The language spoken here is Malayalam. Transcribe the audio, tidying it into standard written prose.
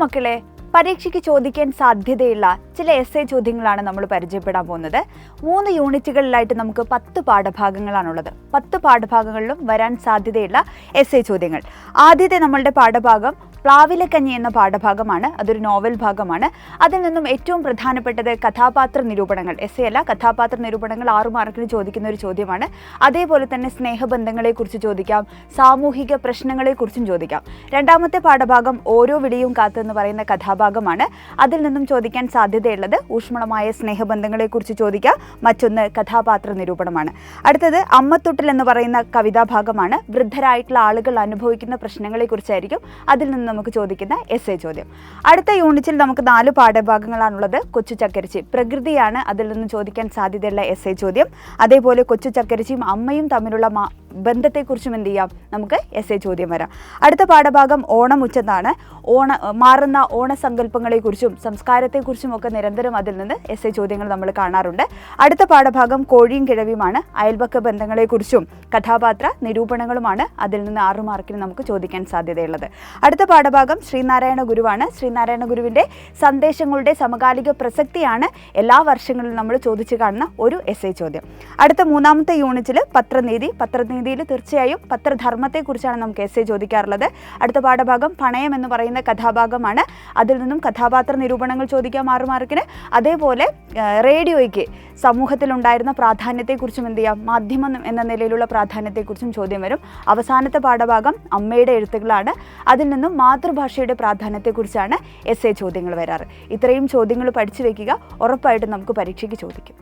മക്കളെ, പരീക്ഷയ്ക്ക് ചോദിക്കാൻ സാധ്യതയുള്ള ചില എസ്സേ ചോദ്യങ്ങളാണ് നമ്മൾ പരിചയപ്പെടാൻ പോകുന്നത്. 3 യൂണിറ്റുകളിലായിട്ട് നമുക്ക് 10 പാഠഭാഗങ്ങളാണുള്ളത്. 10 പാഠഭാഗങ്ങളിലും വരാൻ സാധ്യതയുള്ള എസ്സേ ചോദ്യങ്ങൾ. ആദ്യത്തെ നമ്മളുടെ പാഠഭാഗം പ്ലാവിലക്കഞ്ഞി എന്ന പാഠഭാഗമാണ്. അതൊരു നോവൽ ഭാഗമാണ്. അതിൽ നിന്നും ഏറ്റവും പ്രധാനപ്പെട്ടത് കഥാപാത്ര നിരൂപണങ്ങൾ. എസ്സേ അല്ല, കഥാപാത്ര നിരൂപണങ്ങൾ 6 മാർക്കിന് ചോദിക്കുന്ന ഒരു ചോദ്യമാണ്. അതേപോലെ തന്നെ സ്നേഹബന്ധങ്ങളെക്കുറിച്ച് ചോദിക്കാം, സാമൂഹിക പ്രശ്നങ്ങളെക്കുറിച്ചും ചോദിക്കാം. രണ്ടാമത്തെ പാഠഭാഗം ഓരോ വിളിയും കാത്തെന്ന് പറയുന്ന കഥാഭാഗമാണ്. അതിൽ നിന്നും ചോദിക്കാൻ സാധ്യതയുള്ളത് ഊഷ്മളമായ സ്നേഹബന്ധങ്ങളെക്കുറിച്ച് ചോദിക്കാം. മറ്റൊന്ന് കഥാപാത്ര നിരൂപണമാണ്. അടുത്തത് അമ്മത്തൊട്ടിൽ എന്ന് പറയുന്ന കവിതാഭാഗമാണ്. വൃദ്ധരായിട്ടുള്ള ആളുകൾ അനുഭവിക്കുന്ന പ്രശ്നങ്ങളെക്കുറിച്ചായിരിക്കും അതിൽ നിന്ന് നമുക്ക് ചോദിക്കുന്ന എസ്സേ ചോദ്യം. അടുത്ത യൂണിറ്റിൽ നമുക്ക് 4 പാഠഭാഗങ്ങളാണുള്ളത്. കൊച്ചു ചക്കരിച്ചി പ്രകൃതിയാണ് അതിൽ നിന്ന് ചോദിക്കാൻ സാധ്യതയുള്ള എസ്സേ ചോദ്യം. അതേപോലെ കൊച്ചു ചക്കരിച്ചിയും അമ്മയും തമ്മിലുള്ള ബന്ധത്തെക്കുറിച്ചും എന്ത് ചെയ്യാം, നമുക്ക് എസ്സേ ചോദ്യം വരാം. അടുത്ത പാഠഭാഗം ഓണമുറ്റത്താണ്. മാറുന്ന ഓണസങ്കല്പങ്ങളെക്കുറിച്ചും സംസ്കാരത്തെക്കുറിച്ചും ഒക്കെ നിരന്തരം അതിൽ നിന്ന് എസ്സേ ചോദ്യങ്ങൾ നമ്മൾ കാണാറുണ്ട്. അടുത്ത പാഠഭാഗം കോഴിയും കിഴവിയുമാണ്. അയൽപക്ക ബന്ധങ്ങളെക്കുറിച്ചും കഥാപാത്ര നിരൂപണങ്ങളുമാണ് അതിൽ നിന്ന് 6 മാർക്കിന് നമുക്ക് ചോദിക്കാൻ സാധ്യതയുള്ളത്. അടുത്ത പാഠഭാഗം ശ്രീനാരായണ ഗുരുവാണ്. ശ്രീനാരായണ ഗുരുവിൻ്റെ സന്ദേശങ്ങളുടെ സമകാലിക പ്രസക്തിയാണ് എല്ലാ വർഷങ്ങളിലും നമ്മൾ ചോദിച്ചു കാണുന്ന ഒരു എസ്സേ ചോദ്യം. അടുത്ത 3-ാമത്തെ യൂണിറ്റിൽ പത്രനീതിയിൽ തീർച്ചയായും പത്രധർമ്മത്തെക്കുറിച്ചാണ് നമുക്ക് എസ്സേ ചോദിക്കാറുള്ളത്. അടുത്ത പാഠഭാഗം പണയം എന്ന് പറയുന്ന കഥാഭാഗമാണ്. അതിൽ നിന്നും കഥാപാത്ര നിരൂപണങ്ങൾ ചോദിക്കാം 6 മാർക്കിന്. അതേപോലെ റേഡിയോയ്ക്ക് സമൂഹത്തിലുണ്ടായിരുന്ന പ്രാധാന്യത്തെക്കുറിച്ചും എന്ത് ചെയ്യാം, മാധ്യമം എന്ന നിലയിലുള്ള പ്രാധാന്യത്തെക്കുറിച്ചും ചോദ്യം വരും. അവസാനത്തെ പാഠഭാഗം അമ്മയുടെ എഴുത്തുകളാണ്. അതിൽ നിന്നും മാതൃഭാഷയുടെ പ്രാധാന്യത്തെക്കുറിച്ചാണ് എസ്സേ ചോദ്യങ്ങൾ വരാറ്. ഇത്രയും ചോദ്യങ്ങൾ പഠിച്ചു വയ്ക്കുക. ഉറപ്പായിട്ടും നമുക്ക് പരീക്ഷയ്ക്ക് ചോദിക്കും.